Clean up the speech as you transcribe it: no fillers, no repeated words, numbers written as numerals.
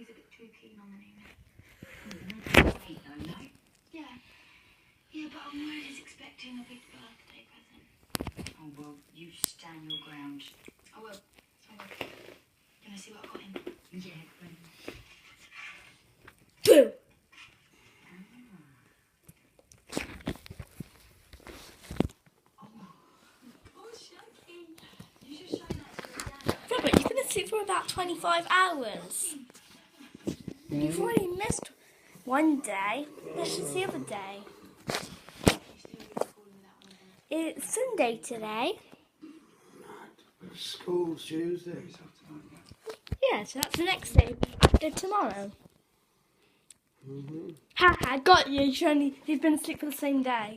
He's a bit too keen on the name. Yeah. Yeah, but I'm worried he's expecting a big birthday present. Oh, well, you stand your ground. I will. Can I see what I got him? Yeah, Boo! Robert, you've been asleep for about 25 hours. You've already missed one day. This is the other day. It's Sunday today. School's Tuesday. Yeah, so that's the next day after tomorrow. Haha, got you. You've been asleep for the same day.